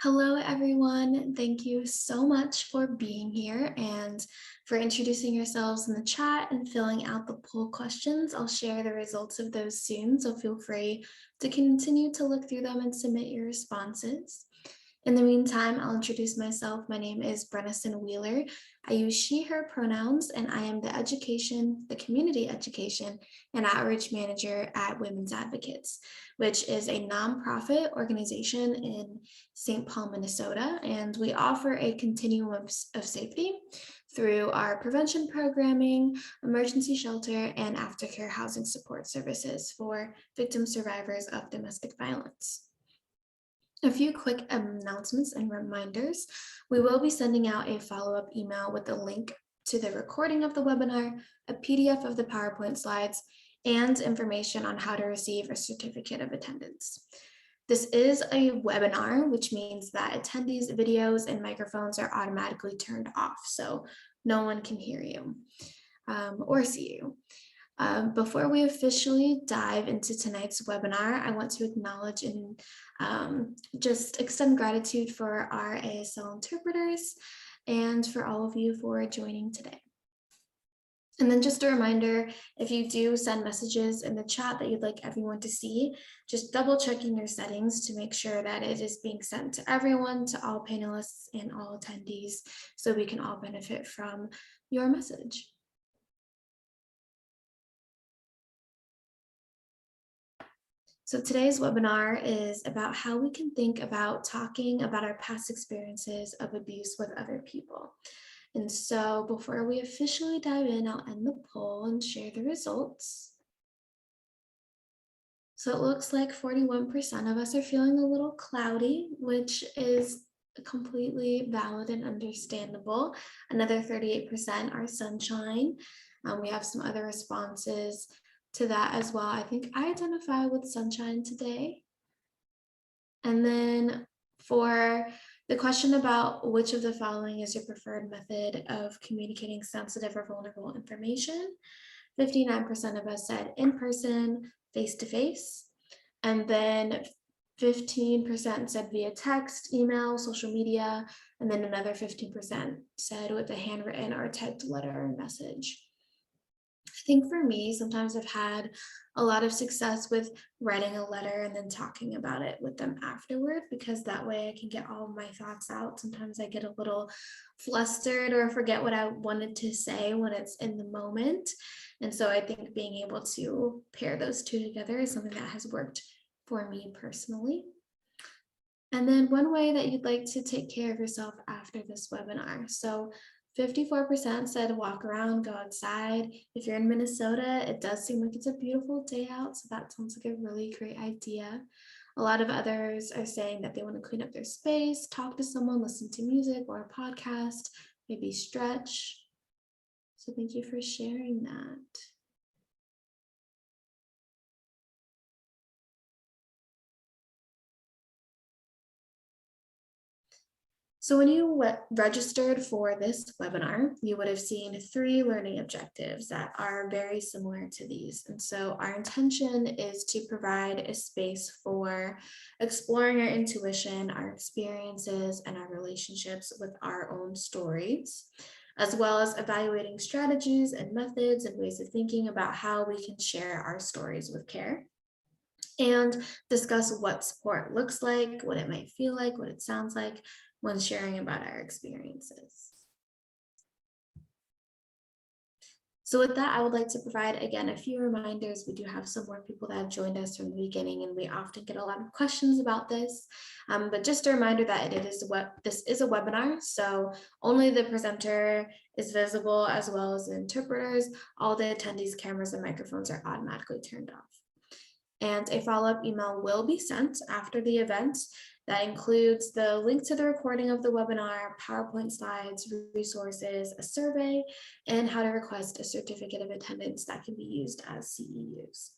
Hello, everyone. Thank you so much for being here and for introducing yourselves in the chat and filling out the poll questions. I'll share the results of those soon, so feel free to continue to look through them and submit your responses. In the meantime, I'll introduce myself. My name is Brennison Wheeler. I use she, her pronouns, and I am the community education and outreach manager at Women's Advocates, which is a nonprofit organization in St. Paul, Minnesota. And we offer a continuum of safety through our prevention programming, emergency shelter, and aftercare housing support services for victim survivors of domestic violence. A few quick announcements and reminders. We will be sending out a follow-up email with a link to the recording of the webinar, a PDF of the PowerPoint slides, and information on how to receive a certificate of attendance. This is a webinar, which means that attendees' videos and microphones are automatically turned off, so no one can hear you or see you. Before we officially dive into tonight's webinar, I want to acknowledge and just extend gratitude for our ASL interpreters and for all of you for joining today. And then just a reminder, if you do send messages in the chat that you'd like everyone to see, just double checking your settings to make sure that it is being sent to everyone, to all panelists and all attendees, so we can all benefit from your message. So today's webinar is about how we can think about talking about our past experiences of abuse with other people. And so before we officially dive in, I'll end the poll and share the results. So it looks like 41% of us are feeling a little cloudy, which is completely valid and understandable. Another 38% are sunshine. We have some other responses to that as well. I think I identify with sunshine today. And then for the question about which of the following is your preferred method of communicating sensitive or vulnerable information, 59% of us said in person, face-to-face, and then 15% said via text, email, social media, and then another 15% said with a handwritten or typed letter or message. I think for me, sometimes I've had a lot of success with writing a letter and then talking about it with them afterward, because that way I can get all of my thoughts out. Sometimes I get a little flustered or forget what I wanted to say when it's in the moment. And so I think being able to pair those two together is something that has worked for me personally. And then one way that you'd like to take care of yourself after this webinar. So 54% said walk around, go outside. If you're in Minnesota, it does seem like it's a beautiful day out, so that sounds like a really great idea. A lot of others are saying that they want to clean up their space, talk to someone, listen to music or a podcast, maybe stretch. So thank you for sharing that. So when you registered for this webinar, you would have seen 3 learning objectives that are very similar to these. And so our intention is to provide a space for exploring our intuition, our experiences, and our relationships with our own stories, as well as evaluating strategies and methods and ways of thinking about how we can share our stories with care, and discuss what support looks like, what it might feel like, what it sounds like when sharing about our experiences. So with that, I would like to provide, again, a few reminders. We do have some more people that have joined us from the beginning, and we often get a lot of questions about this. But just a reminder that this is a webinar, so only the presenter is visible as well as the interpreters. All the attendees' cameras and microphones are automatically turned off. And a follow-up email will be sent after the event that includes the link to the recording of the webinar, PowerPoint slides, resources, a survey, and how to request a certificate of attendance that can be used as CEUs.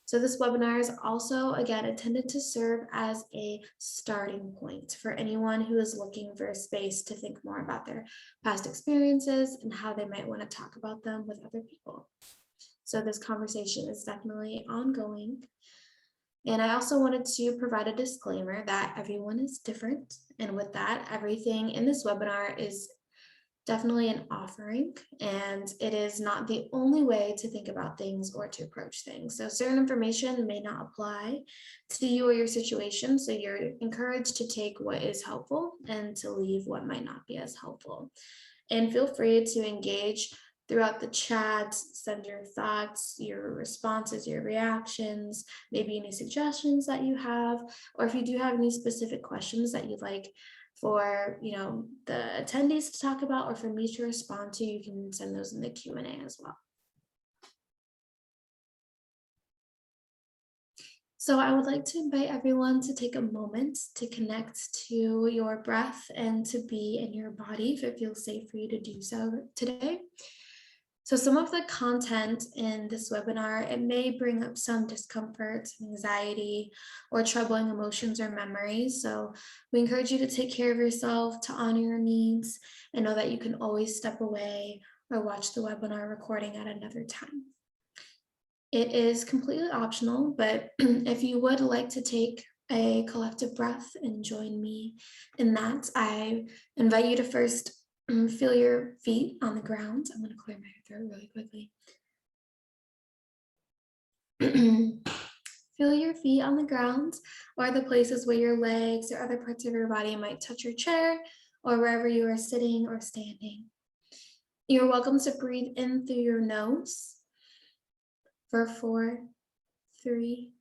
So this webinar is also, again, intended to serve as a starting point for anyone who is looking for a space to think more about their past experiences and how they might want to talk about them with other people. So this conversation is definitely ongoing. And I also wanted to provide a disclaimer that everyone is different. And with that, everything in this webinar is definitely an offering, and it is not the only way to think about things or to approach things. So certain information may not apply to you or your situation, so you're encouraged to take what is helpful and to leave what might not be as helpful. And feel free to engage throughout the chat, send your thoughts, your responses, your reactions, maybe any suggestions that you have, or if you do have any specific questions that you'd like for the attendees to talk about or for me to respond to, you can send those in the Q&A as well. So I would like to invite everyone to take a moment to connect to your breath and to be in your body if it feels safe for you to do so today. So some of the content in this webinar, it may bring up some discomfort, anxiety, or troubling emotions or memories. So we encourage you to take care of yourself, to honor your needs, and know that you can always step away or watch the webinar recording at another time. It is completely optional, but if you would like to take a collective breath and join me in that, I invite you to first feel your feet on the ground. I'm going to clear my throat really quickly. Feel your feet on the ground or the places where your legs or other parts of your body might touch your chair or wherever you are sitting or standing. You're welcome to breathe in through your nose for 4, 3,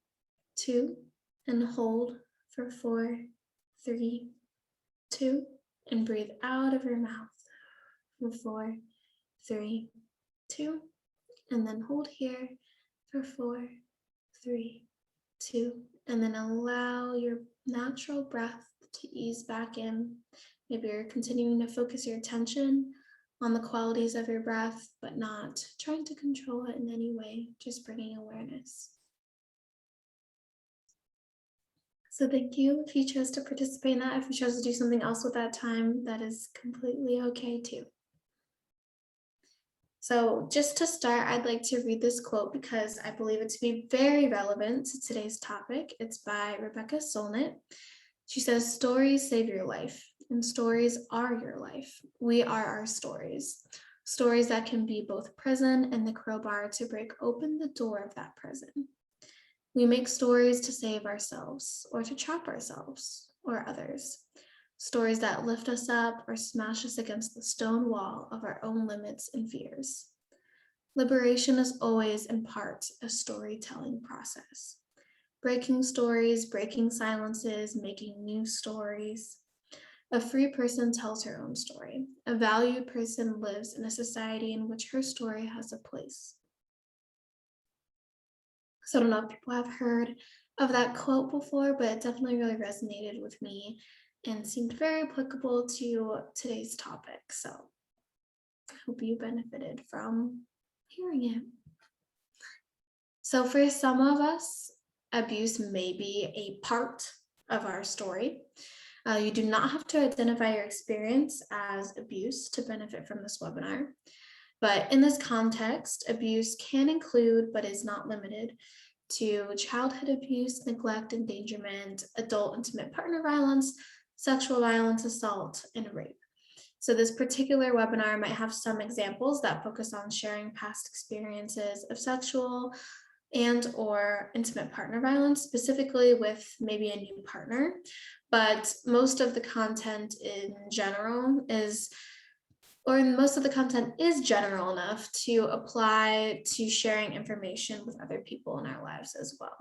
2, and hold for 4, 3, 2, and breathe out of your mouth for 4, 3, 2, and then hold here for 4, 3, 2, and then allow your natural breath to ease back in. Maybe you're continuing to focus your attention on the qualities of your breath, but not trying to control it in any way, just bringing awareness. So thank you. If you chose to participate in that, if you chose to do something else with that time, that is completely okay too. So just to start, I'd like to read this quote because I believe it to be very relevant to today's topic. It's by Rebecca Solnit. She says, "Stories save your life, and stories are your life. We are our stories. Stories that can be both prison and the crowbar to break open the door of that prison. We make stories to save ourselves or to trap ourselves or others. Stories that lift us up or smash us against the stone wall of our own limits and fears. Liberation is always in part a storytelling process. Breaking stories, breaking silences, making new stories. A free person tells her own story. A valued person lives in a society in which her story has a place." So I don't know if people have heard of that quote before, but it definitely really resonated with me and seemed very applicable to today's topic. So I hope you benefited from hearing it. So for some of us, abuse may be a part of our story. You do not have to identify your experience as abuse to benefit from this webinar. But in this context, abuse can include, but is not limited to, childhood abuse, neglect, endangerment, adult intimate partner violence, sexual violence, assault, and rape. So this particular webinar might have some examples that focus on sharing past experiences of sexual and or intimate partner violence, specifically with maybe a new partner. But most of the content in general is general enough to apply to sharing information with other people in our lives as well.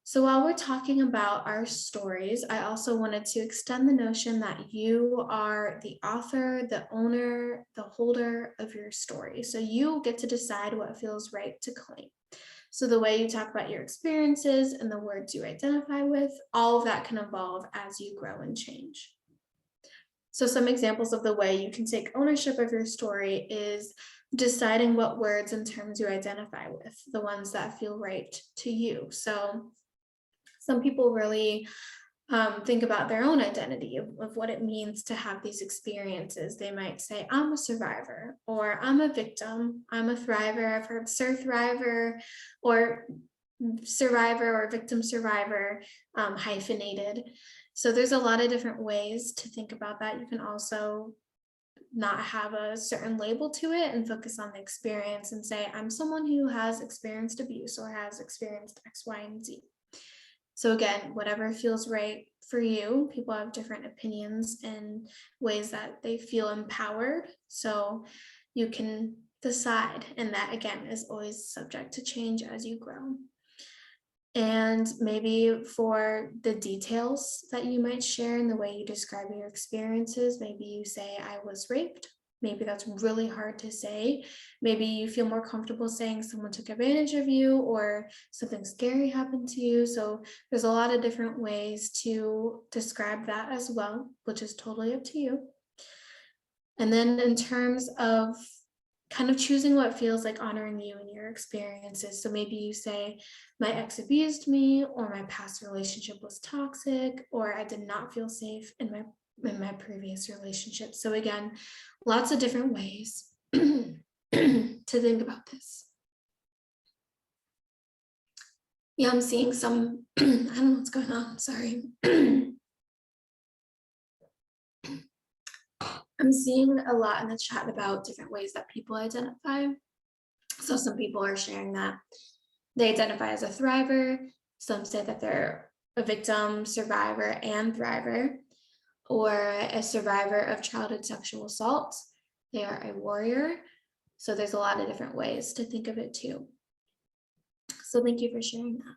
So while we're talking about our stories, I also wanted to extend the notion that you are the author, the owner, the holder of your story. So you get to decide what feels right to claim. So the way you talk about your experiences and the words you identify with, all of that can evolve as you grow and change. So some examples of the way you can take ownership of your story is deciding what words and terms you identify with, the ones that feel right to you. So some people really think about their own identity of what it means to have these experiences. They might say, I'm a survivor, or I'm a victim, I'm a thriver. I've heard surthriver, or survivor, or victim survivor, hyphenated. So there's a lot of different ways to think about that. You can also not have a certain label to it and focus on the experience and say, I'm someone who has experienced abuse or has experienced X, Y, and Z. So again, whatever feels right for you. People have different opinions and ways that they feel empowered. So you can decide. And that, again, is always subject to change as you grow. And maybe for the details that you might share in the way you describe your experiences, maybe you say, I was raped. Maybe that's really hard to say. Maybe you feel more comfortable saying someone took advantage of you or something scary happened to you. So there's a lot of different ways to describe that as well, which is totally up to you. And then in terms of kind of choosing what feels like honoring you and your experiences. So maybe you say, my ex abused me, or my past relationship was toxic, or I did not feel safe in my previous relationship. So again, lots of different ways to think about this. Yeah, I'm seeing some, I don't know what's going on, sorry. I'm seeing a lot in the chat about different ways that people identify. So some people are sharing that they identify as a thriver. Some say that they're a victim, survivor, and thriver, or a survivor of childhood sexual assault. They are a warrior. So there's a lot of different ways to think of it too. So thank you for sharing that.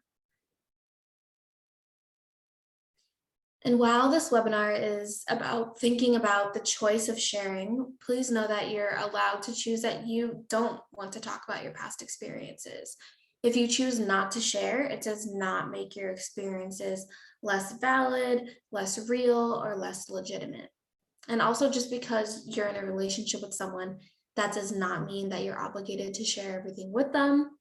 And while this webinar is about thinking about the choice of sharing, please know that you're allowed to choose that you don't want to talk about your past experiences. If you choose not to share, it does not make your experiences less valid, less real, or less legitimate. And also, just because you're in a relationship with someone, that does not mean that you're obligated to share everything with them.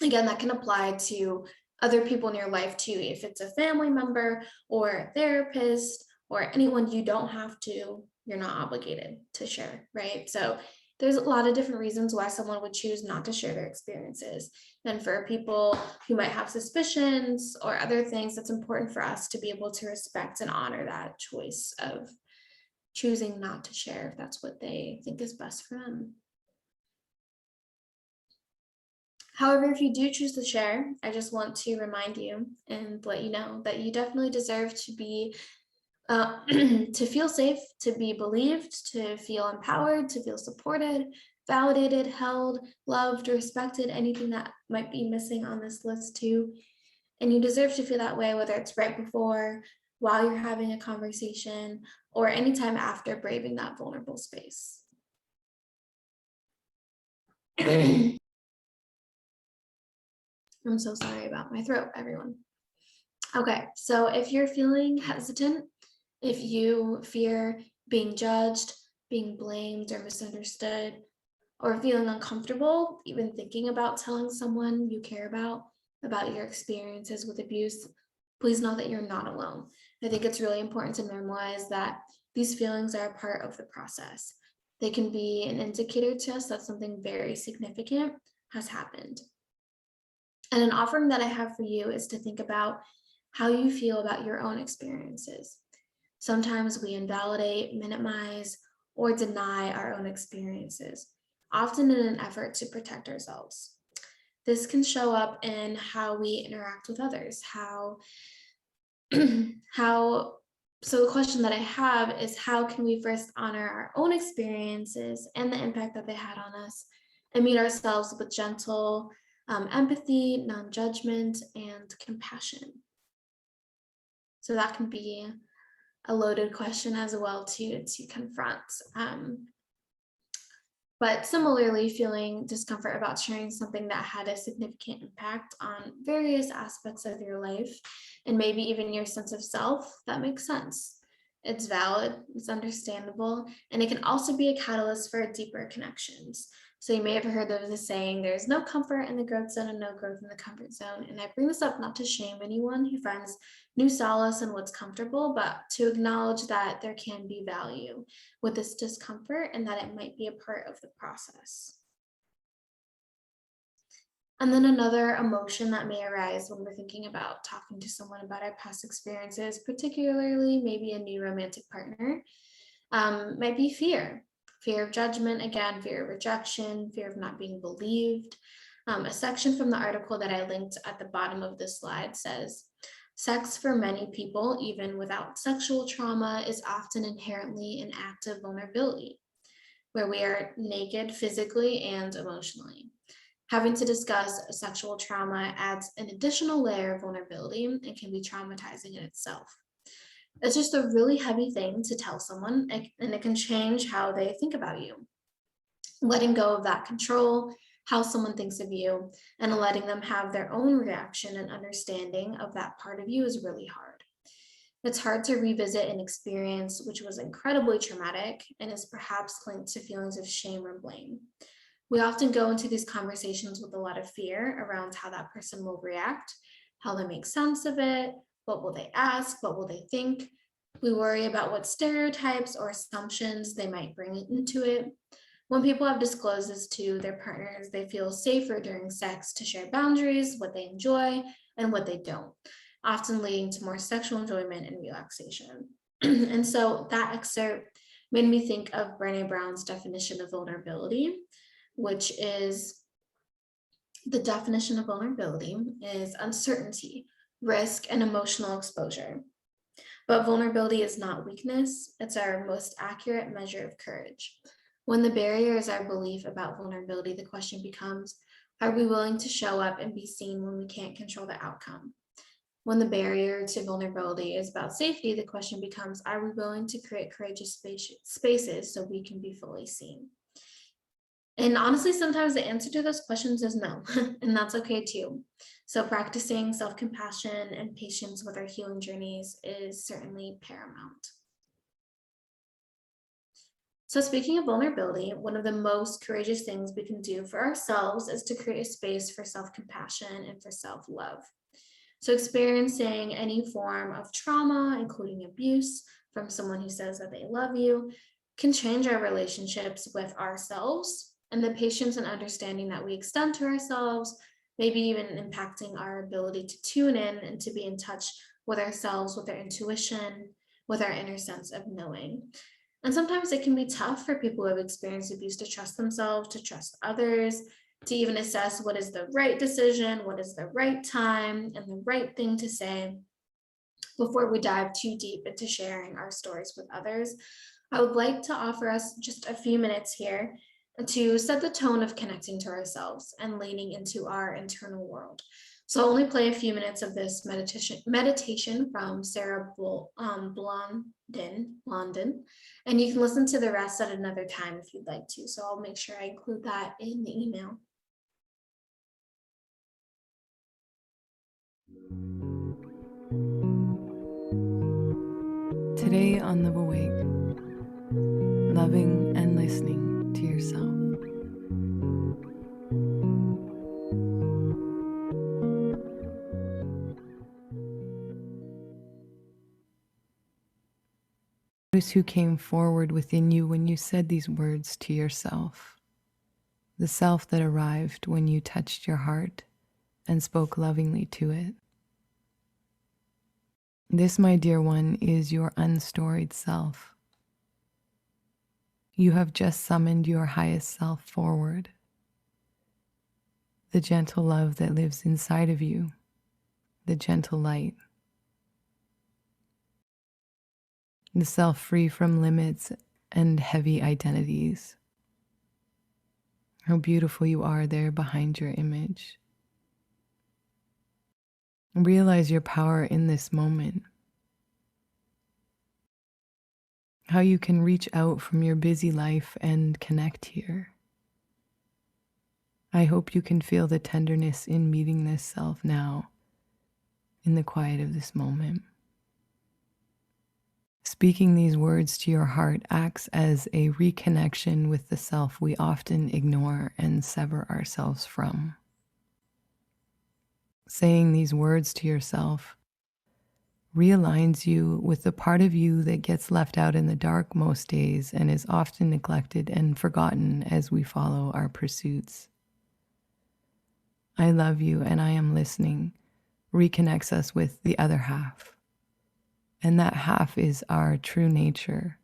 Again, that can apply to other people in your life too. If it's a family member or a therapist or anyone, you don't have to, you're not obligated to share, right? So there's a lot of different reasons why someone would choose not to share their experiences. And for people who might have suspicions or other things, it's important for us to be able to respect and honor that choice of choosing not to share if that's what they think is best for them. However, if you do choose to share, I just want to remind you and let you know that you definitely deserve to be, to feel safe, to be believed, to feel empowered, to feel supported, validated, held, loved, respected, anything that might be missing on this list too. And you deserve to feel that way, whether it's right before, while you're having a conversation, or anytime after braving that vulnerable space. I'm so sorry about my throat, everyone. Okay, so if you're feeling hesitant, if you fear being judged, being blamed or misunderstood, or feeling uncomfortable, even thinking about telling someone you care about your experiences with abuse, please know that you're not alone. I think it's really important to normalize that these feelings are a part of the process. They can be an indicator to us that something very significant has happened. And an offering that I have for you is to think about how you feel about your own experiences. Sometimes we invalidate, minimize, or deny our own experiences, often in an effort to protect ourselves. This can show up in how we interact with others, so the question that I have is, how can we first honor our own experiences and the impact that they had on us and meet ourselves with gentle empathy, non-judgment, and compassion? So that can be a loaded question as well to confront. But similarly, feeling discomfort about sharing something that had a significant impact on various aspects of your life and maybe even your sense of self, that makes sense. It's valid, it's understandable, and it can also be a catalyst for deeper connections. So you may have heard of the saying, there's no comfort in the growth zone and no growth in the comfort zone. And I bring this up not to shame anyone who finds new solace in what's comfortable, but to acknowledge that there can be value with this discomfort and that it might be a part of the process. And then another emotion that may arise when we're thinking about talking to someone about our past experiences, particularly maybe a new romantic partner, might be fear. Fear of judgment, again, fear of rejection, fear of not being believed. A section from the article that I linked at the bottom of this slide says, sex for many people, even without sexual trauma, is often inherently an act of vulnerability, where we are naked physically and emotionally. Having to discuss sexual trauma adds an additional layer of vulnerability and can be traumatizing in itself. It's just a really heavy thing to tell someone, and it can change how they think about you. Letting go of that control, how someone thinks of you, and letting them have their own reaction and understanding of that part of you is really hard. It's hard to revisit an experience which was incredibly traumatic and is perhaps linked to feelings of shame or blame. We often go into these conversations with a lot of fear around how that person will react, how they make sense of it, what will they ask, what will they think. We worry about what stereotypes or assumptions they might bring into it. When people have disclosed this to their partners, they feel safer during sex to share boundaries, what they enjoy, and what they don't, often leading to more sexual enjoyment and relaxation. And so that excerpt made me think of Brené Brown's definition of vulnerability, which is the definition of vulnerability is uncertainty, risk, and emotional exposure. But vulnerability is not weakness, it's our most accurate measure of courage. When the barrier is our belief about vulnerability, the question becomes, are we willing to show up and be seen when we can't control the outcome? When the barrier to vulnerability is about safety, the question becomes, are we willing to create courageous spaces so we can be fully seen? And honestly, sometimes the answer to those questions is no, and that's okay too. So practicing self-compassion and patience with our healing journeys is certainly paramount. So speaking of vulnerability, one of the most courageous things we can do for ourselves is to create a space for self-compassion and for self-love. So experiencing any form of trauma, including abuse from someone who says that they love you, can change our relationships with ourselves and the patience and understanding that we extend to ourselves, maybe even impacting our ability to tune in and to be in touch with ourselves, with our intuition, with our inner sense of knowing. And sometimes it can be tough for people who have experienced abuse to trust themselves, to trust others, to even assess what is the right decision, what is the right time, and the right thing to say before we dive too deep into sharing our stories with others. I would like to offer us just a few minutes here to set the tone of connecting to ourselves and leaning into our internal world. So I'll only play a few minutes of this meditation from Sarah Blondin, and you can listen to the rest at another time if you'd like to. So I'll make sure I include that in the email. Today on Live Awake, loving and listening to yourself. Those who came forward within you when you said these words to yourself, the self that arrived when you touched your heart and spoke lovingly to it. This, my dear one, is your unstoried self. You have just summoned your highest self forward, the gentle love that lives inside of you, the gentle light, the self free from limits and heavy identities. How beautiful you are there behind your image. Realize your power in this moment. How you can reach out from your busy life and connect here. I hope you can feel the tenderness in meeting this self now, in the quiet of this moment. Speaking these words to your heart acts as a reconnection with the self we often ignore and sever ourselves from. Saying these words to yourself realigns you with the part of you that gets left out in the dark most days and is often neglected and forgotten as we follow our pursuits. I love you and I am listening reconnects us with the other half. And that half is our true nature,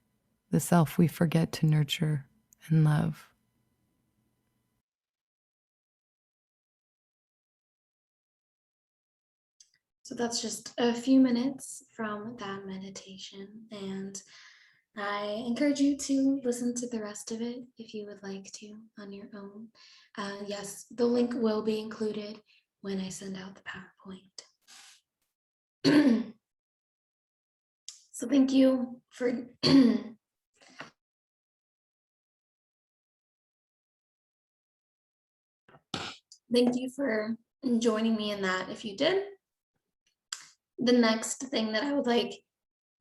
the self we forget to nurture and love. So that's just a few minutes from that meditation, and I encourage you to listen to the rest of it if you would like to on your own. Yes, the link will be included when I send out the PowerPoint. So thank you for thank you for joining me in that if you did. The next thing that I would like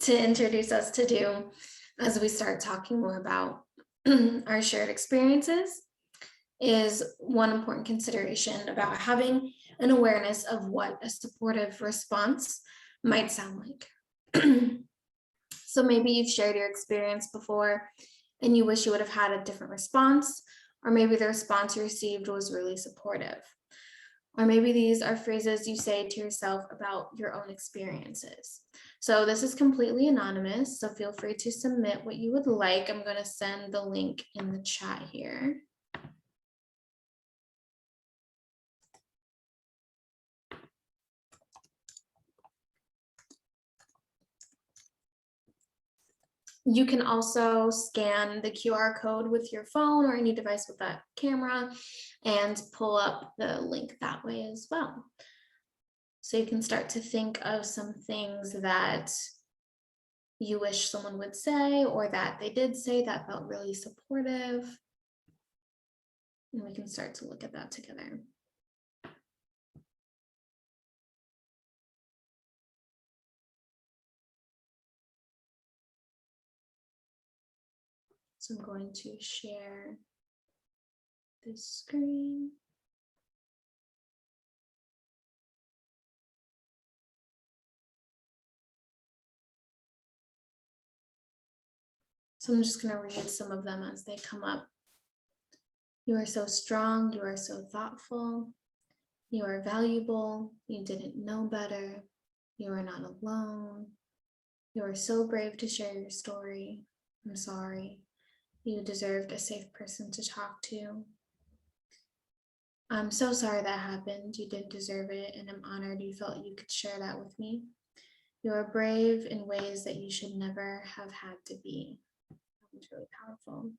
to introduce us to do as we start talking more about our shared experiences is one important consideration about having an awareness of what a supportive response might sound like. So maybe you've shared your experience before and you wish you would have had a different response, or maybe the response you received was really supportive. Or maybe these are phrases you say to yourself about your own experiences. So this is completely anonymous, so feel free to submit what you would like. I'm going to send the link in the chat here. You can also scan the QR code with your phone or any device with that camera and pull up the link that way as well. So you can start to think of some things that you wish someone would say or that they did say that felt really supportive. And we can start to look at that together. So I'm going to share this screen. So I'm just going to read some of them as they come up. You are so strong. You are so thoughtful. You are valuable. You didn't know better. You are not alone. You are so brave to share your story. I'm sorry. You deserved a safe person to talk to. I'm so sorry that happened. You didn't deserve it, and I'm honored you felt you could share that with me. You are brave in ways that you should never have had to be. That was really powerful.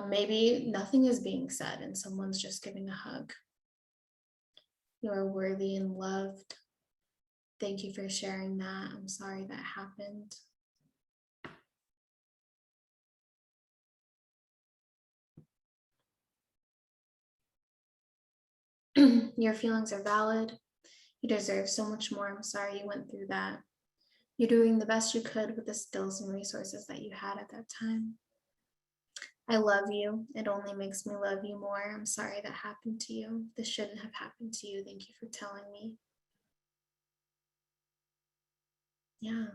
Maybe nothing is being said and someone's just giving a hug. You are worthy and loved. Thank you for sharing that. I'm sorry that happened. Your feelings are valid. You deserve so much more. I'm sorry you went through that. You're doing the best you could with the skills and resources that you had at that time. I love you. It only makes me love you more. I'm sorry that happened to you. This shouldn't have happened to you. Thank you for telling me. Yeah.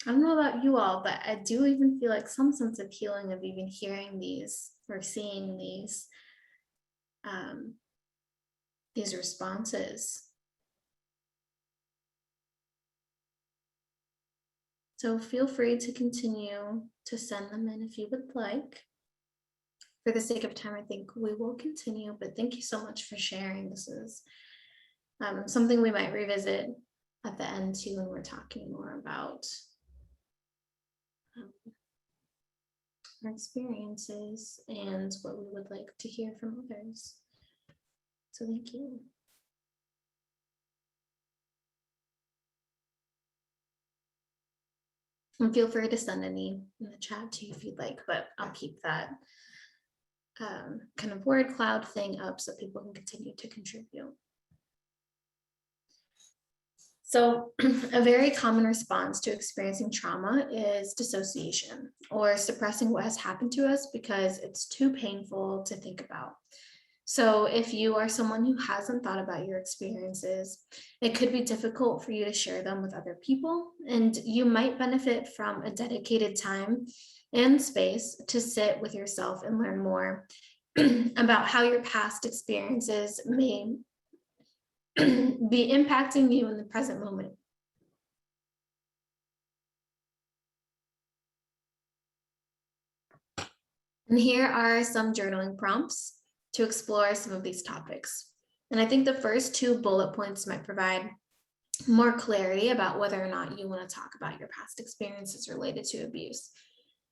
I don't know about you all, but I do even feel like some sense of healing of even hearing these or seeing these responses. So feel free to continue to send them in if you would like. For the sake of time, I think we will continue, but thank you so much for sharing. This is something we might revisit at the end too when we're talking more about our experiences and what we would like to hear from others. So thank you. And feel free to send any in the chat too if you'd like, but I'll keep that kind of word cloud thing up so people can continue to contribute. So, a very common response to experiencing trauma is dissociation or suppressing what has happened to us because it's too painful to think about. So, if you are someone who hasn't thought about your experiences, it could be difficult for you to share them with other people, and you might benefit from a dedicated time and space to sit with yourself and learn more about how your past experiences may be impacting you in the present moment. And here are some journaling prompts to explore some of these topics. And I think the first two bullet points might provide more clarity about whether or not you want to talk about your past experiences related to abuse.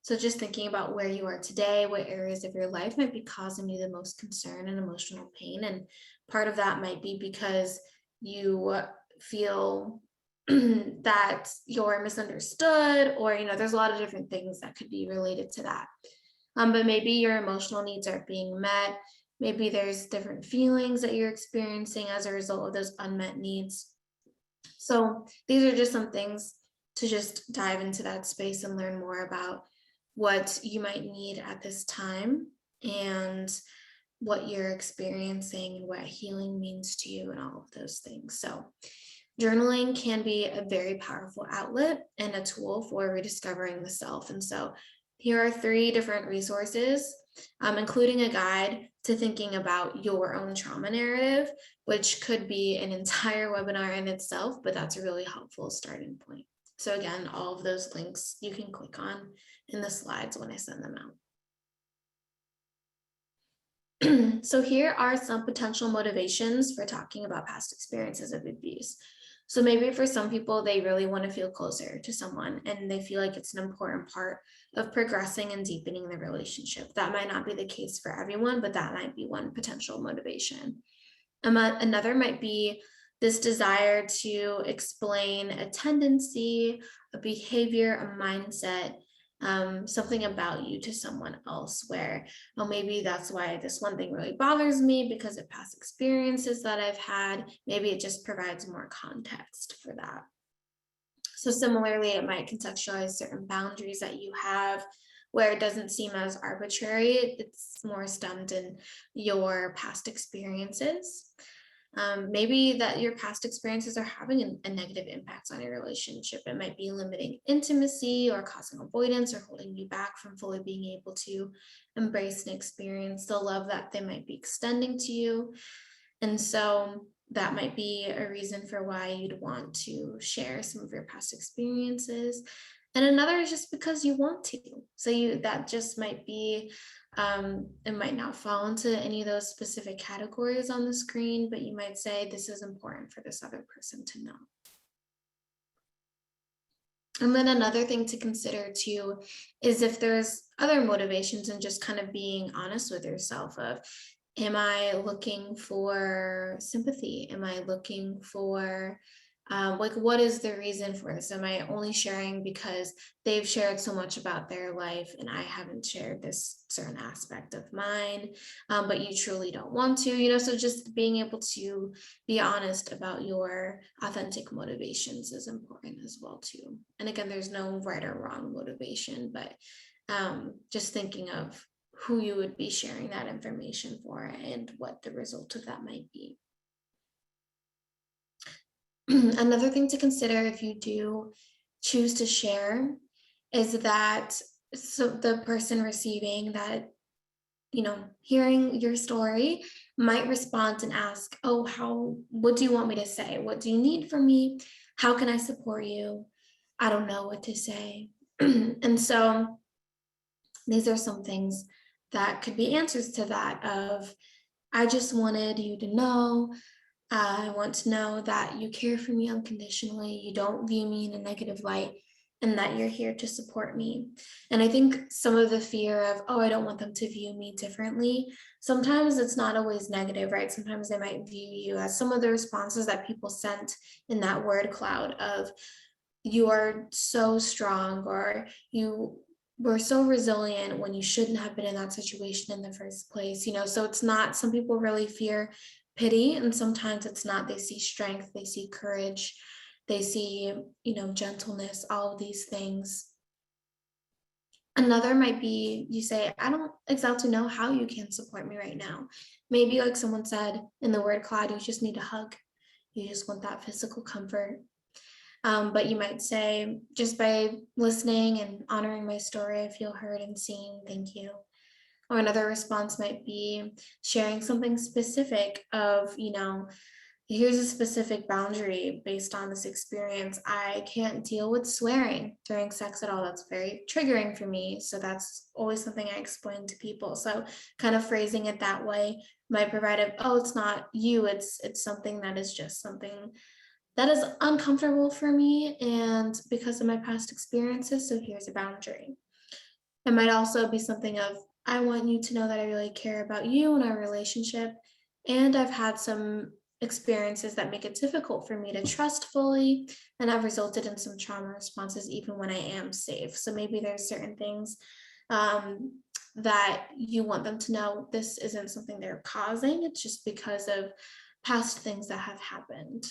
So, just thinking about where you are today, what areas of your life might be causing you the most concern and emotional pain. And part of that might be because you feel that you're misunderstood, or, there's a lot of different things that could be related to that. But maybe your emotional needs aren't being met. Maybe there's different feelings that you're experiencing as a result of those unmet needs. So these are just some things to just dive into that space and learn more about what you might need at this time and what you're experiencing and what healing means to you and all of those things. So journaling can be a very powerful outlet and a tool for rediscovering the self. And so here are three different resources, including a guide to thinking about your own trauma narrative, which could be an entire webinar in itself, but that's a really helpful starting point. So again, all of those links you can click on in the slides when I send them out. So here are some potential motivations for talking about past experiences of abuse. So maybe for some people, they really want to feel closer to someone and they feel like it's an important part of progressing and deepening the relationship. That might not be the case for everyone, but that might be one potential motivation. Another might be this desire to explain a tendency, a behavior, a mindset, something about you to someone else, where, oh, maybe that's why this one thing really bothers me because of past experiences that I've had. Maybe it just provides more context for that. So similarly, it might contextualize certain boundaries that you have where it doesn't seem as arbitrary. It's more stemmed in your past experiences. Maybe that your past experiences are having a negative impact on your relationship. It might be limiting intimacy or causing avoidance or holding you back from fully being able to embrace and experience the love that they might be extending to you. And so that might be a reason for why you'd want to share some of your past experiences. And another is just because you want to. So that just might be, it might not fall into any of those specific categories on the screen, but you might say, this is important for this other person to know. And then another thing to consider too is if there's other motivations and just kind of being honest with yourself of, am I looking for sympathy? Am I looking for what is the reason for this? Am I only sharing because they've shared so much about their life and I haven't shared this certain aspect of mine, but you truly don't want to, so just being able to be honest about your authentic motivations is important as well too. And again, there's no right or wrong motivation, but just thinking of who you would be sharing that information for and what the result of that might be. Another thing to consider if you do choose to share is that so the person receiving that, hearing your story might respond and ask, oh, what do you want me to say? What do you need from me? How can I support you? I don't know what to say. And so these are some things that could be answers to that of, I just wanted you to know, I want to know that you care for me unconditionally, you don't view me in a negative light, and that you're here to support me. And I think some of the fear of, oh, I don't want them to view me differently, sometimes it's not always negative, right? Sometimes they might view you as some of the responses that people sent in that word cloud of, you are so strong, or you were so resilient when you shouldn't have been in that situation in the first place. So it's not, some people really fear pity, and sometimes it's not, they see strength, they see courage. they see, gentleness, all of these things. Another might be you say, I don't exactly know how you can support me right now. Maybe, like someone said in the word cloud, you just need a hug. You just want that physical comfort. But you might say, just by listening and honoring my story, I feel heard and seen. Thank you. Or another response might be sharing something specific of, here's a specific boundary based on this experience. I can't deal with swearing during sex at all. That's very triggering for me. So that's always something I explain to people. So kind of phrasing it that way might provide it's not you, it's something that is just something that is uncomfortable for me and because of my past experiences. So here's a boundary. It might also be something of, I want you to know that I really care about you and our relationship. And I've had some experiences that make it difficult for me to trust fully and have resulted in some trauma responses even when I am safe. So maybe there's certain things that you want them to know this isn't something they're causing. It's just because of past things that have happened.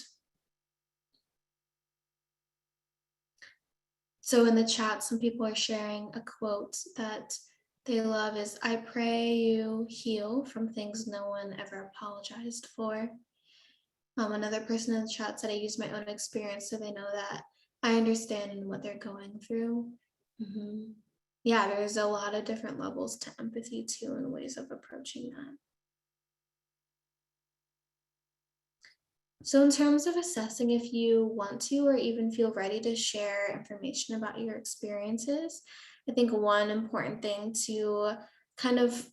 So in the chat, some people are sharing a quote that they love is, I pray you heal from things no one ever apologized for. Another person in the chat said, I use my own experience so they know that I understand what they're going through. Mm-hmm. Yeah, there's a lot of different levels to empathy too and ways of approaching that. So in terms of assessing if you want to or even feel ready to share information about your experiences, I think one important thing to kind of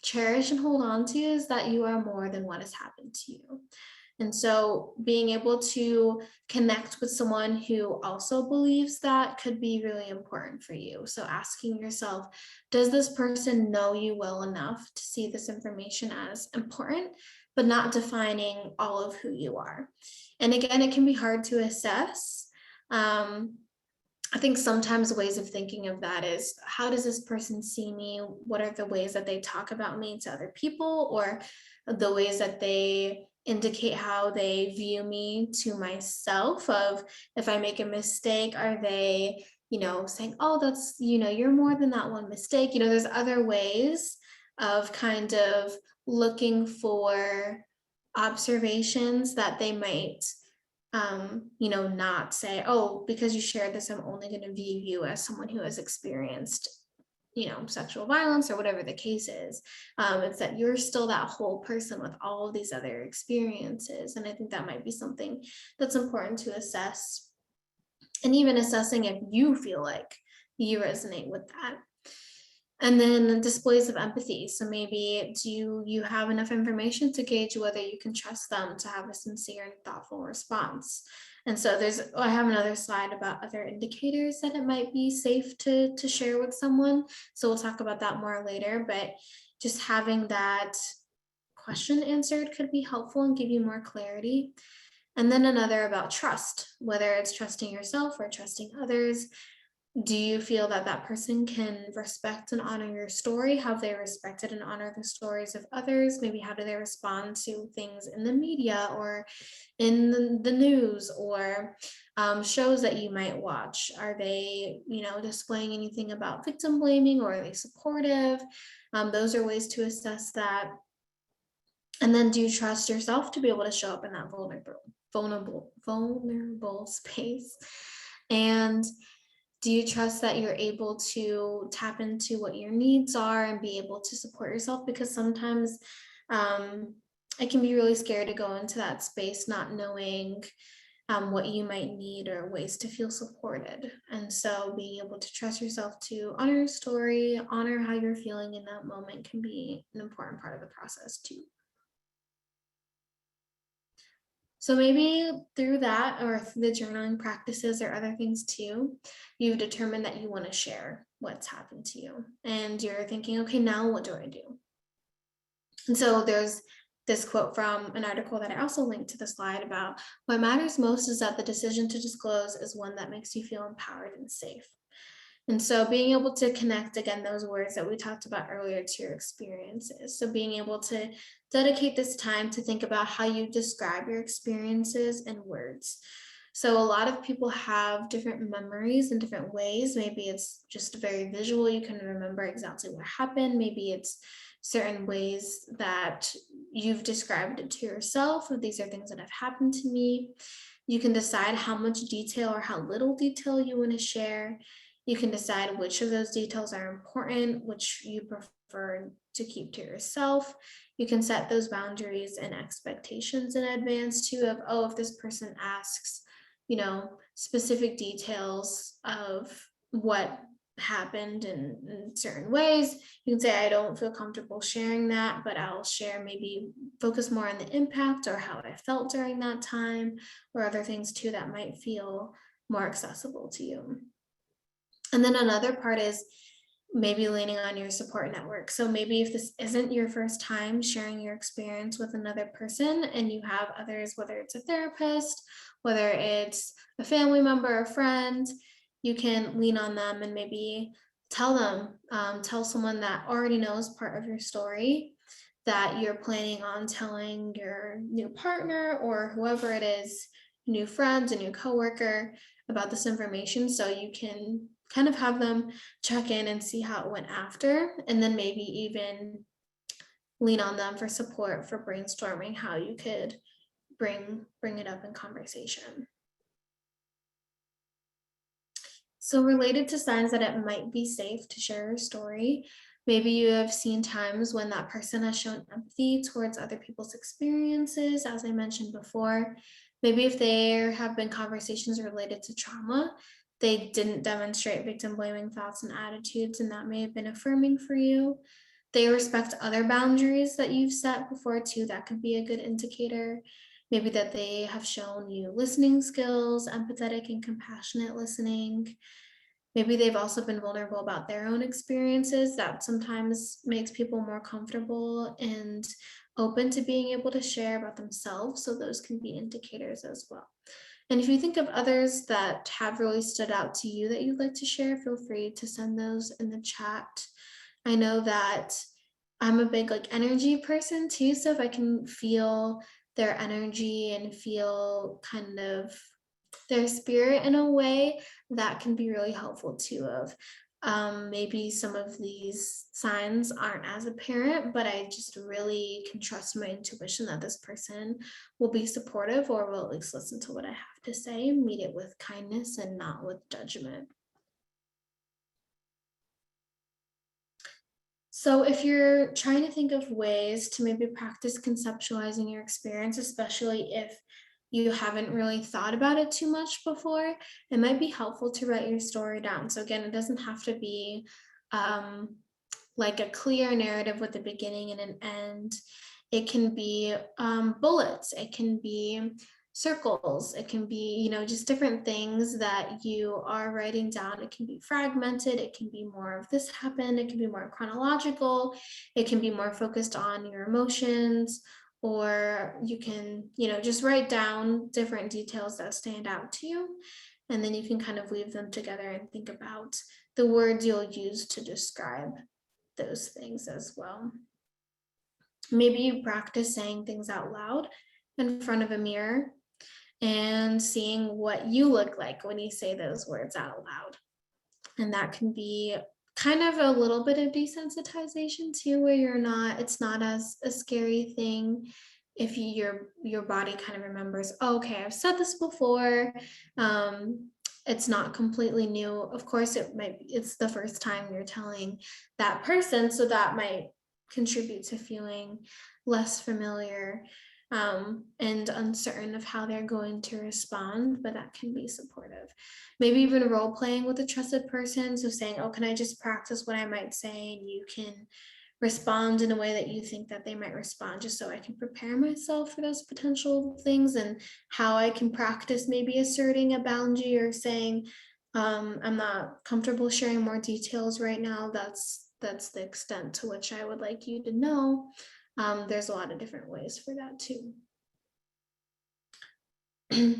cherish and hold on to is that you are more than what has happened to you. And so being able to connect with someone who also believes that could be really important for you. So asking yourself, does this person know you well enough to see this information as important, but not defining all of who you are? And again, it can be hard to assess. I think sometimes ways of thinking of that is, how does this person see me? What are the ways that they talk about me to other people, or the ways that they indicate how they view me to myself? Of, if I make a mistake, are they, saying, oh, that's, you're more than that one mistake. There's other ways of kind of looking for observations that they might not say, oh, because you shared this, I'm only going to view you as someone who has experienced, sexual violence or whatever the case is. It's that you're still that whole person with all of these other experiences. And I think that might be something that's important to assess. And even assessing if you feel like you resonate with that. And then displays of empathy. So maybe, do you have enough information to gauge whether you can trust them to have a sincere and thoughtful response? And so I have another slide about other indicators that it might be safe to share with someone. So we'll talk about that more later, but just having that question answered could be helpful and give you more clarity. And then another about trust, whether it's trusting yourself or trusting others. Do you feel that that person can respect and honor your story? Have they respected and honored the stories of others? Maybe how do they respond to things in the media or in the news or shows that you might watch? Are they, displaying anything about victim blaming, or are they supportive? Those are ways to assess that. And then, do you trust yourself to be able to show up in that vulnerable space? And do you trust that you're able to tap into what your needs are and be able to support yourself? Because sometimes it can be really scary to go into that space not knowing what you might need or ways to feel supported. And so being able to trust yourself to honor your story, honor how you're feeling in that moment, can be an important part of the process too. So maybe through that, or through the journaling practices or other things too, you've determined that you want to share what's happened to you. And you're thinking, okay, now what do I do? And so there's this quote from an article that I also linked to the slide about, what matters most is that the decision to disclose is one that makes you feel empowered and safe. And so being able to connect, again, those words that we talked about earlier to your experiences. So being able to dedicate this time to think about how you describe your experiences in words. So a lot of people have different memories in different ways. Maybe it's just very visual. You can remember exactly what happened. Maybe it's certain ways that you've described it to yourself. Or these are things that have happened to me. You can decide how much detail or how little detail you want to share. You can decide which of those details are important, which you prefer to keep to yourself. You can set those boundaries and expectations in advance too of, oh, if this person asks, specific details of what happened in certain ways, you can say, I don't feel comfortable sharing that, but I'll share, maybe focus more on the impact or how I felt during that time, or other things too that might feel more accessible to you. And then another part is maybe leaning on your support network. So maybe if this isn't your first time sharing your experience with another person and you have others, whether it's a therapist, whether it's a family member, a friend, you can lean on them and maybe tell them, tell someone that already knows part of your story that you're planning on telling your new partner or whoever it is, new friends, a new coworker, about this information, so you can kind of have them check in and see how it went after, and then maybe even lean on them for support for brainstorming how you could bring it up in conversation. So related to signs that it might be safe to share your story, maybe you have seen times when that person has shown empathy towards other people's experiences, as I mentioned before. Maybe if there have been conversations related to trauma, they didn't demonstrate victim blaming thoughts and attitudes, and that may have been affirming for you. They respect other boundaries that you've set before too. That could be a good indicator. Maybe that they have shown you listening skills, empathetic and compassionate listening. Maybe they've also been vulnerable about their own experiences. That sometimes makes people more comfortable and open to being able to share about themselves. So those can be indicators as well. And if you think of others that have really stood out to you that you'd like to share, feel free to send those in the chat. I know that I'm a big energy person too. So if I can feel their energy and feel kind of their spirit in a way, that can be really helpful too. Of maybe some of these signs aren't as apparent, but I just really can trust my intuition that this person will be supportive or will at least listen to what I have to say, meet it with kindness and not with judgment. So if you're trying to think of ways to maybe practice conceptualizing your experience, especially if you haven't really thought about it too much before, it might be helpful to write your story down. So again, it doesn't have to be um, like a clear narrative with a beginning and an end. It can be bullets, it can be circles, it can be, just different things that you are writing down. It can be fragmented, it can be more of this happened, it can be more chronological, it can be more focused on your emotions, or you can, just write down different details that stand out to you. And then you can kind of weave them together and think about the words you'll use to describe those things as well. Maybe you practice saying things out loud in front of a mirror and seeing what you look like when you say those words out loud. And that can be kind of a little bit of desensitization too, where it's not as a scary thing if your body kind of remembers, oh, okay, I've said this before. It's not completely new. Of course, it's the first time you're telling that person, so that might contribute to feeling less familiar and uncertain of how they're going to respond, but that can be supportive. Maybe even role playing with a trusted person. So saying, oh, can I just practice what I might say? And you can respond in a way that you think that they might respond, just so I can prepare myself for those potential things, and how I can practice maybe asserting a boundary or saying, I'm not comfortable sharing more details right now. That's the extent to which I would like you to know. There's a lot of different ways for that too.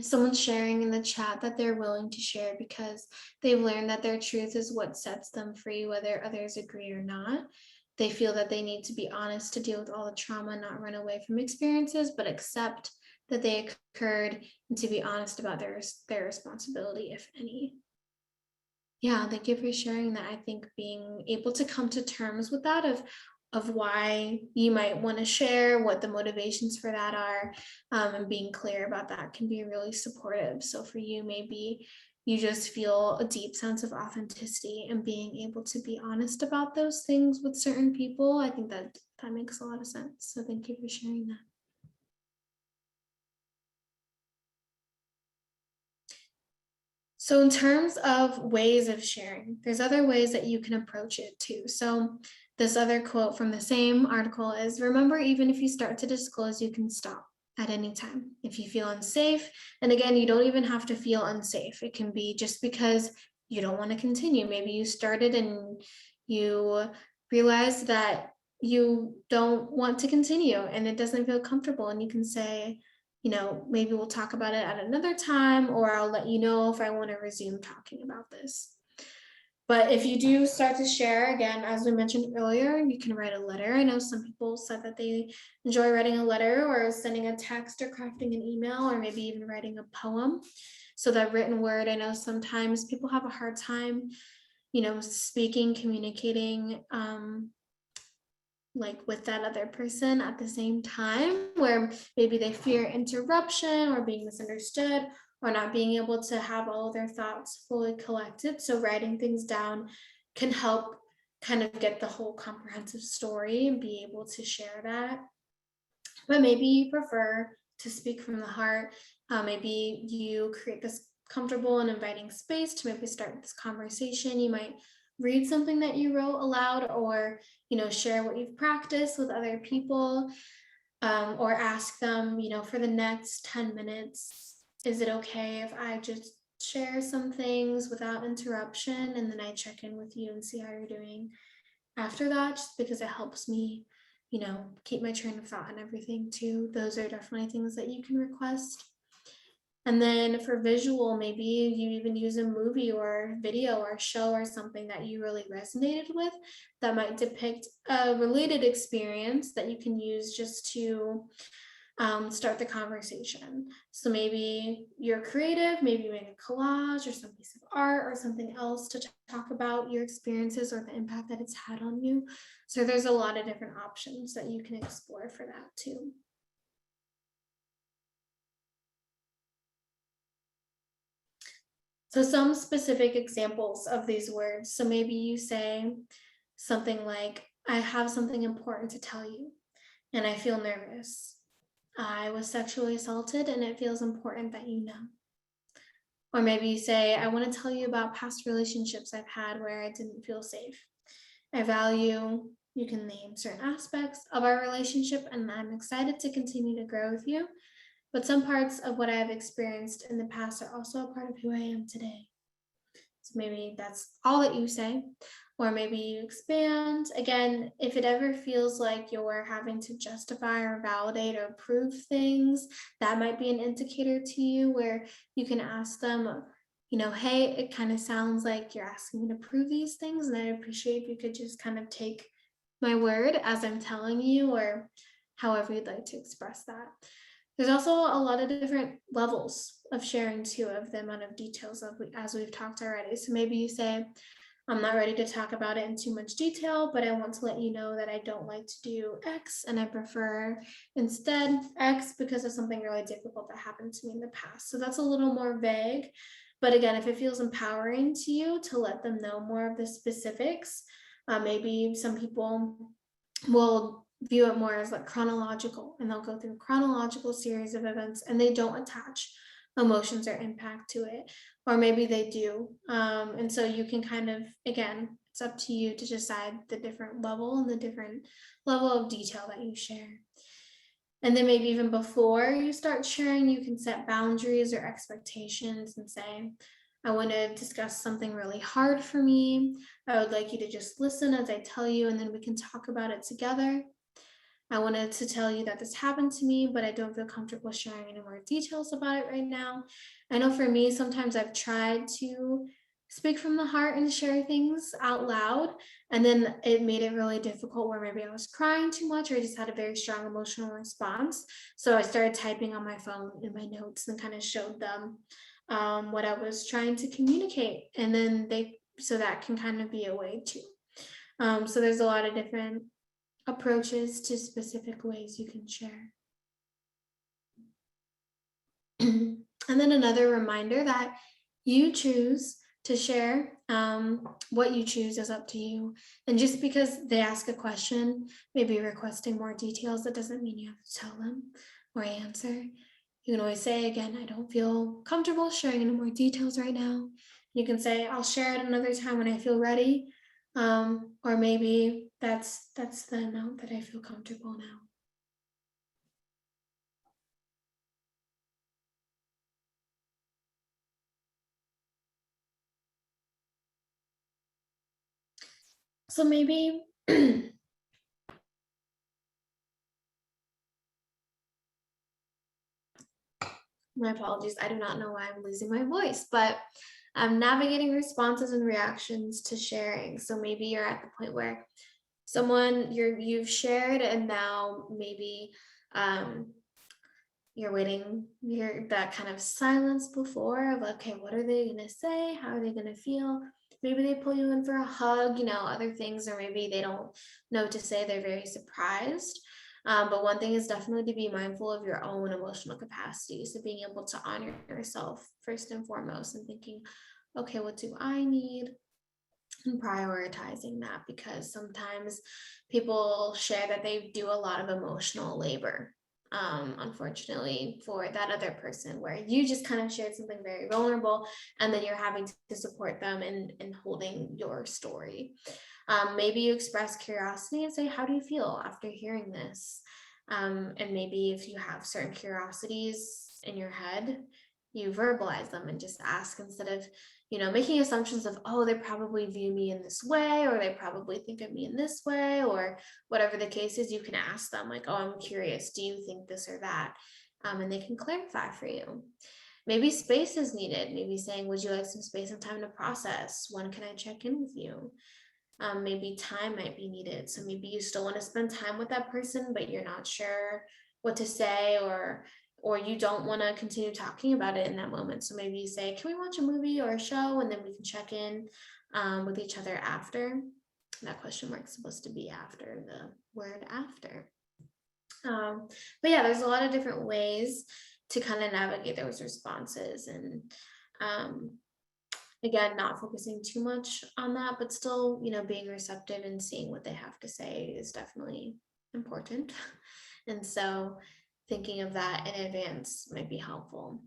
Someone's sharing in the chat that they're willing to share because they've learned that their truth is what sets them free, whether others agree or not. They feel that they need to be honest to deal with all the trauma, not run away from experiences, but accept that they occurred, and to be honest about their responsibility, if any. Yeah, thank you for sharing that. I think being able to come to terms with that of why you might want to share, what the motivations for that are, and being clear about that can be really supportive. So for you, maybe you just feel a deep sense of authenticity and being able to be honest about those things with certain people. I think that that makes a lot of sense. So thank you for sharing that. So, in terms of ways of sharing, there's other ways that you can approach it too. So, this other quote from the same article is, remember, even if you start to disclose, you can stop at any time. If you feel unsafe, and again, you don't even have to feel unsafe. It can be just because you don't want to continue. Maybe you started and you realize that you don't want to continue and it doesn't feel comfortable, and you can say, maybe we'll talk about it at another time, or I'll let you know if I want to resume talking about this. But if you do start to share, again, as we mentioned earlier, you can write a letter. I know some people said that they enjoy writing a letter or sending a text or crafting an email or maybe even writing a poem. So that written word, I know sometimes people have a hard time, speaking, communicating, like with that other person at the same time, where maybe they fear interruption or being misunderstood or not being able to have all of their thoughts fully collected. So writing things down can help kind of get the whole comprehensive story and be able to share that. But maybe you prefer to speak from the heart. Maybe you create this comfortable and inviting space to maybe start this conversation. You might read something that you wrote aloud, or share what you've practiced with other people, or ask them, for the next 10 minutes, is it okay if I just share some things without interruption, and then I check in with you and see how you're doing after that, just because it helps me, keep my train of thought and everything too. Those are definitely things that you can request. And then for visual, maybe you even use a movie or video or show or something that you really resonated with that might depict a related experience that you can use just to start the conversation. So maybe you're creative, maybe you make a collage or some piece of art or something else to talk about your experiences or the impact that it's had on you. So there's a lot of different options that you can explore for that too. So some specific examples of these words. So maybe you say something like, I have something important to tell you, and I feel nervous. I was sexually assaulted, and it feels important that you know. Or maybe you say, I want to tell you about past relationships I've had where I didn't feel safe. I value, you can name certain aspects of our relationship, and I'm excited to continue to grow with you. But some parts of what I have experienced in the past are also a part of who I am today. So maybe that's all that you say, or maybe you expand. Again, if it ever feels like you're having to justify or validate or prove things, that might be an indicator to you where you can ask them, hey, it kind of sounds like you're asking me to prove these things, and I appreciate if you could just kind of take my word as I'm telling you, or however you'd like to express that. There's also a lot of different levels of sharing too, of the amount of details of as we've talked already. So maybe you say, I'm not ready to talk about it in too much detail, but I want to let you know that I don't like to do X and I prefer instead X because of something really difficult that happened to me in the past. So that's a little more vague. But again, if it feels empowering to you to let them know more of the specifics, maybe some people will view it more as like chronological, and they'll go through a chronological series of events and they don't attach emotions or impact to it, or maybe they do, and so you can kind of, again, it's up to you to decide the different level and the different level of detail that you share. And then maybe even before you start sharing, you can set boundaries or expectations and say, I want to discuss something really hard for me. I would like you to just listen as I tell you, and then we can talk about it together. I wanted to tell you that this happened to me, but I don't feel comfortable sharing any more details about it right now. I know for me, sometimes I've tried to speak from the heart and share things out loud. And then it made it really difficult where maybe I was crying too much or I just had a very strong emotional response. So I started typing on my phone in my notes and kind of showed them what I was trying to communicate. And then so that can kind of be a way too. So there's a lot of different approaches to specific ways you can share. And then another reminder that you choose to share. What you choose is up to you. And just because they ask a question, maybe requesting more details, that doesn't mean you have to tell them or answer. You can always say, again, I don't feel comfortable sharing any more details right now. You can say, I'll share it another time when I feel ready. Or maybe that's the amount that I feel comfortable now. So maybe my apologies. I do not know why I'm losing my voice, but I'm navigating responses and reactions to sharing. So maybe you're at the point where you've shared and now maybe um you're waiting, you're that kind of silence before of okay, what are they gonna say? How are they gonna feel? Maybe they pull you in for a hug, other things, or maybe they don't know what to say, they're very surprised. But one thing is definitely to be mindful of your own emotional capacity. So being able to honor yourself first and foremost and thinking, okay, what do I need? And prioritizing that because sometimes people share that they do a lot of emotional labor, unfortunately, for that other person, where you just kind of shared something very vulnerable and then you're having to support them in holding your story. Maybe you express curiosity and say, how do you feel after hearing this? And maybe if you have certain curiosities in your head, you verbalize them and just ask instead of making assumptions of, oh, they probably view me in this way, or they probably think of me in this way, or whatever the case is. You can ask them, like, oh, I'm curious, do you think this or that? And they can clarify for you. Maybe space is needed. Maybe saying, would you like some space and time to process? When can I check in with you? Maybe time might be needed. So maybe you still want to spend time with that person, but you're not sure what to say, or you don't want to continue talking about it in that moment. So maybe you say, can we watch a movie or a show? And then we can check in with each other after. That question mark is supposed to be after the word after. But yeah, there's a lot of different ways to kind of navigate those responses. And again, not focusing too much on that, but still, being receptive and seeing what they have to say is definitely important. And so thinking of that in advance might be helpful.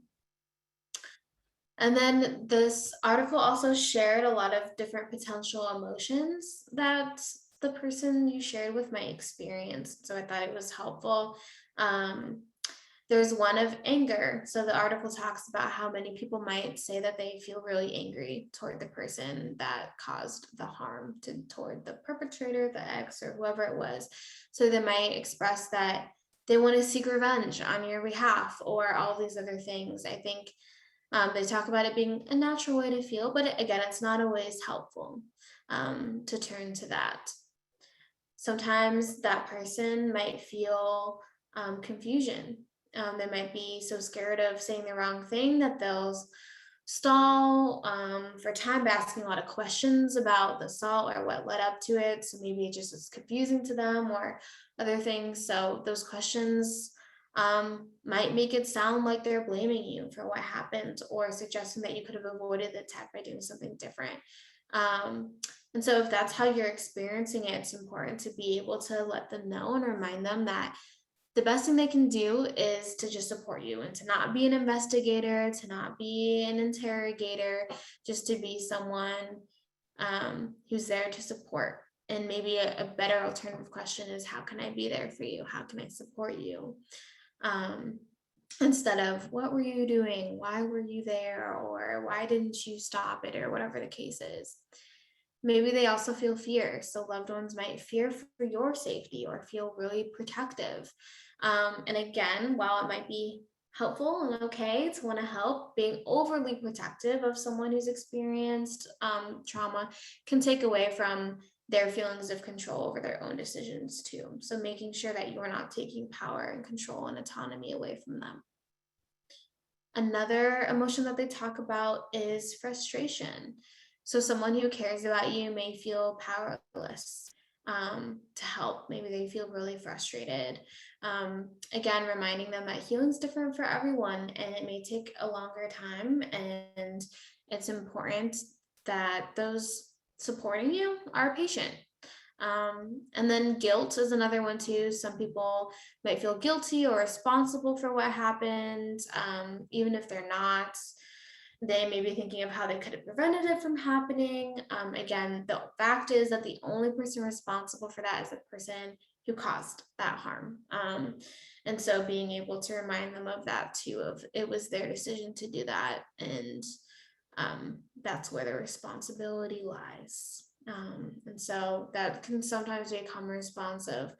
And then this article also shared a lot of different potential emotions that the person you shared with might experience. So I thought it was helpful. Um, there's one of anger. So the article talks about how many people might say that they feel really angry toward the person that caused the harm toward the perpetrator, the ex, or whoever it was. So they might express that they want to seek revenge on your behalf or all these other things. I think they talk about it being a natural way to feel, but again, it's not always helpful to turn to that. Sometimes that person might feel confusion. They might be so scared of saying the wrong thing that they'll stall for time by asking a lot of questions about the assault or what led up to it. So maybe it just is confusing to them or other things. So those questions might make it sound like they're blaming you for what happened or suggesting that you could have avoided the attack by doing something different. And so if that's how you're experiencing it, it's important to be able to let them know and remind them that the best thing they can do is to just support you and to not be an investigator, to not be an interrogator, just to be someone who's there to support. And maybe a better alternative question is, how can I be there for you? How can I support you? Instead of, what were you doing? Why were you there? Or why didn't you stop it? Or whatever the case is. Maybe they also feel fear. So loved ones might fear for your safety or feel really protective. And again, while it might be helpful and okay to want to help. Being overly protective of someone who's experienced trauma can take away from their feelings of control over their own decisions too. So making sure that you're not taking power and control and autonomy away from them. Another emotion that they talk about is frustration. So, someone who cares about you may feel powerless to help. Maybe they feel really frustrated. Again, reminding them that healing's different for everyone and it may take a longer time. And it's important that those supporting you are patient. And then guilt is another one too. Some people might feel guilty or responsible for what happened, even if they're not. They may be thinking of how they could have prevented it from happening. Again, the fact is that the only person responsible for that is the person who caused that harm. And so being able to remind them of that too, of it was their decision to do that. And that's where the responsibility lies. And so that can sometimes become a response of,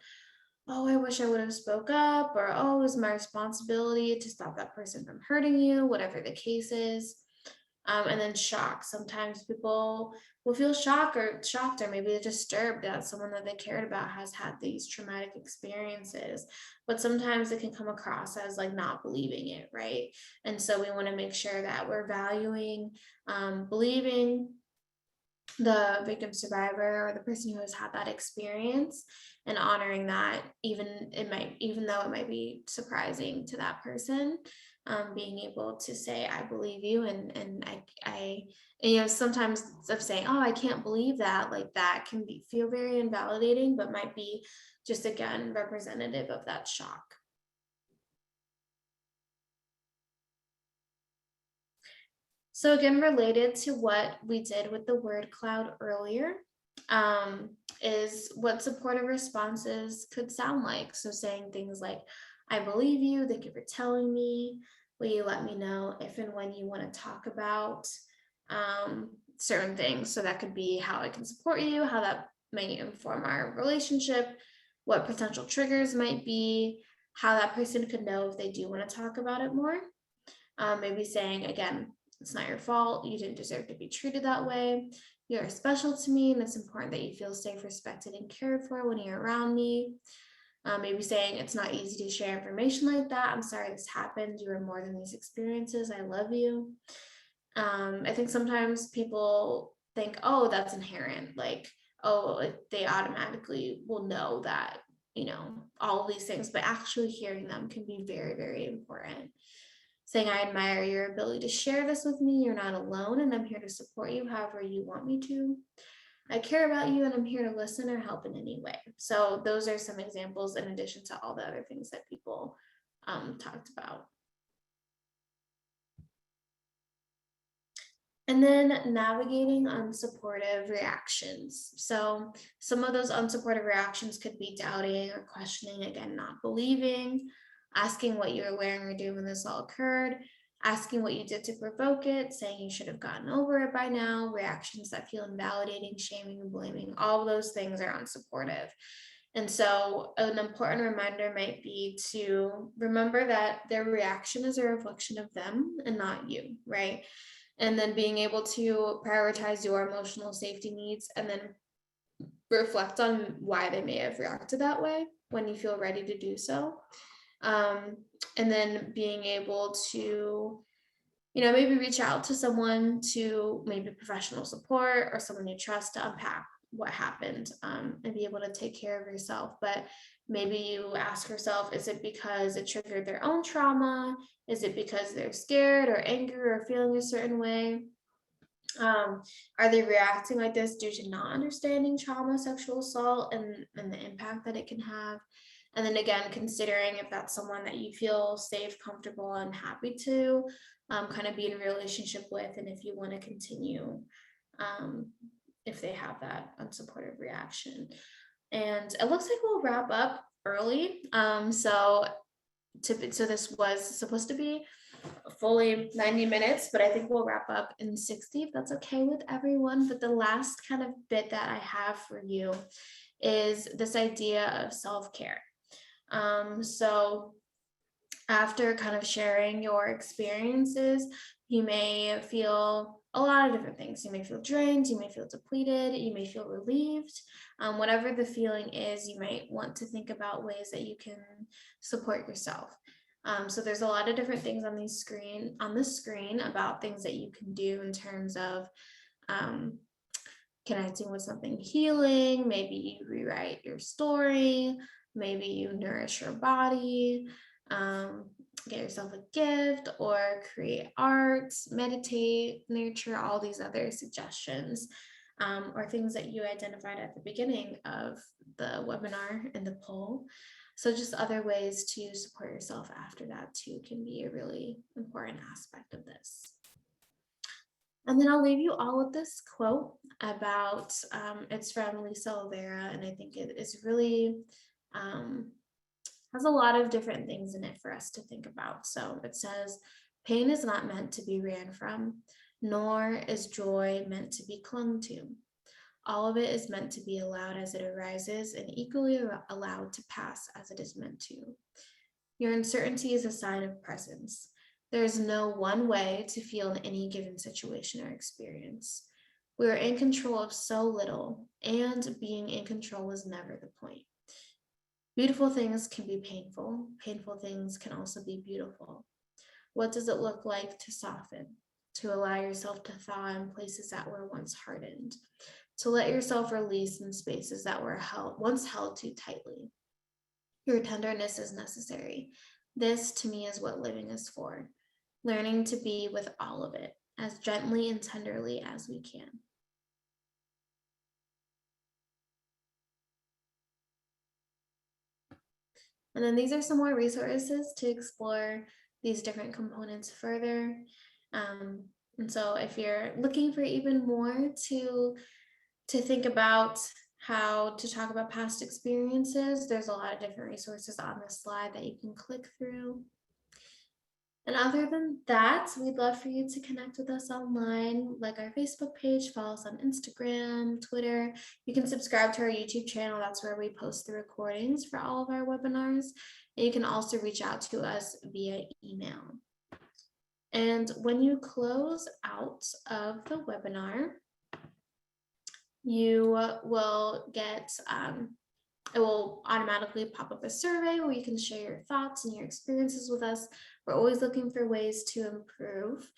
oh, I wish I would have spoke up, or oh, it was my responsibility to stop that person from hurting you, whatever the case is. And then shock. Sometimes people will feel shocked or maybe disturbed that someone that they cared about has had these traumatic experiences. But sometimes it can come across as like not believing it, right? And so we want to make sure that we're valuing believing the victim survivor or the person who has had that experience and honoring that even though it might be surprising to that person, being able to say I believe you, and I sometimes of saying, oh, I can't believe that, like that can feel very invalidating, but might be just again representative of that shock. So again, related to what we did with the word cloud earlier, is what supportive responses could sound like. So saying things like, I believe you, thank you for telling me. Will you let me know if and when you want to talk about certain things? So that could be how I can support you, how that may inform our relationship, what potential triggers might be, how that person could know if they do want to talk about it more. Maybe saying, again, it's not your fault. You didn't deserve to be treated that way. You are special to me, and it's important that you feel safe, respected, and cared for when you're around me. Maybe saying, it's not easy to share information like that. I'm sorry this happened. You are more than these experiences. I love you. I think sometimes people think, oh, that's inherent. Like, oh, they automatically will know that, all of these things, but actually hearing them can be very, very important. Saying, I admire your ability to share this with me. You're not alone, and I'm here to support you however you want me to. I care about you, and I'm here to listen or help in any way. So those are some examples in addition to all the other things that people talked about. And then navigating unsupportive reactions. So some of those unsupportive reactions could be doubting or questioning, again, not believing, asking what you were wearing or doing when this all occurred, asking what you did to provoke it, saying you should have gotten over it by now, reactions that feel invalidating, shaming, and blaming. All of those things are unsupportive. And so an important reminder might be to remember that their reaction is a reflection of them and not you, right? And then being able to prioritize your emotional safety needs and then reflect on why they may have reacted that way when you feel ready to do so. And then being able to, maybe reach out to someone, to maybe professional support or someone you trust to unpack what happened, and be able to take care of yourself. But maybe you ask yourself, is it because it triggered their own trauma? Is it because they're scared or angry or feeling a certain way? Are they reacting like this due to not understanding trauma, sexual assault, and the impact that it can have? And then again, considering if that's someone that you feel safe, comfortable, and happy to kind of be in a relationship with, and if you want to continue, if they have that unsupportive reaction. And it looks like we'll wrap up early. So this was supposed to be fully 90 minutes, but I think we'll wrap up in 60 if that's okay with everyone. But the last kind of bit that I have for you is this idea of self-care. So After kind of sharing your experiences, you may feel a lot of different things. You may feel drained, you may feel depleted, you may feel relieved. Whatever the feeling is, you might want to think about ways that you can support yourself. So there's a lot of different things on the screen about things that you can do in terms of um, connecting with something healing. Maybe you rewrite your story. Maybe you nourish your body, um, get yourself a gift, or create art, meditate, nurture, all these other suggestions, or things that you identified at the beginning of the webinar and the poll. So just other ways to support yourself after that too can be a really important aspect of this. And then I'll leave you all with this quote about, it's from Lisa Olvera, and I think it is really, has a lot of different things in it for us to think about. So it says, pain is not meant to be ran from, nor is joy meant to be clung to. All of it is meant to be allowed as it arises and equally allowed to pass as it is meant to. Your uncertainty is a sign of presence. There is no one way to feel in any given situation or experience. We are in control of so little, and being in control is never the point. Beautiful things can be painful. Painful things can also be beautiful. What does it look like to soften, to allow yourself to thaw in places that were once hardened, to let yourself release in spaces that were once held too tightly? Your tenderness is necessary. This, to me, is what living is for. Learning to be with all of it as gently and tenderly as we can. And then these are some more resources to explore these different components further. And so if you're looking for even more to think about how to talk about past experiences, there's a lot of different resources on this slide that you can click through. And other than that, we'd love for you to connect with us online, like our Facebook page, follow us on Instagram, Twitter. You can subscribe to our YouTube channel. That's where we post the recordings for all of our webinars. And you can also reach out to us via email. And when you close out of the webinar, you will get, it will automatically pop up a survey where you can share your thoughts and your experiences with us. We're always looking for ways to improve.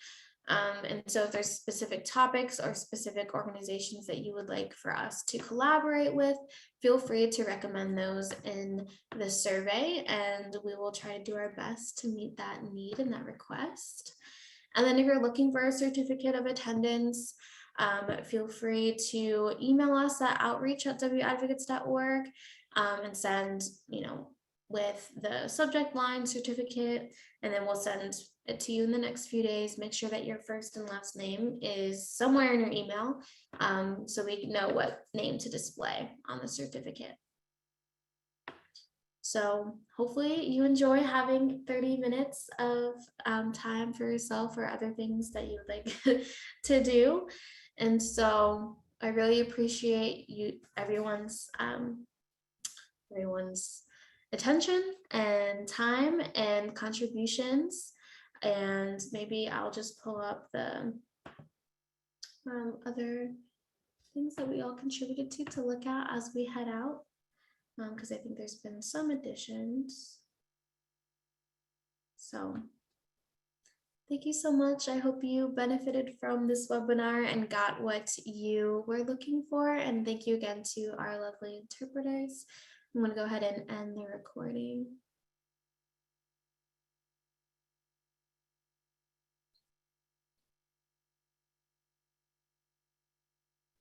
And so if there's specific topics or specific organizations that you would like for us to collaborate with, feel free to recommend those in the survey, and we will try to do our best to meet that need and that request. And then if you're looking for a certificate of attendance, feel free to email us at outreach@wadvocates.org, and send, with the subject line certificate, and then we'll send it to you in the next few days. Make sure that your first and last name is somewhere in your email, so we know what name to display on the certificate. So hopefully you enjoy having 30 minutes of time for yourself or other things that you would like to do. And so I really appreciate everyone's attention and time and contributions. And maybe I'll just pull up the other things that we all contributed to look at as we head out, because I think there's been some additions. So thank you so much. I hope you benefited from this webinar and got what you were looking for. And thank you again to our lovely interpreters. I'm going to go ahead and end the recording.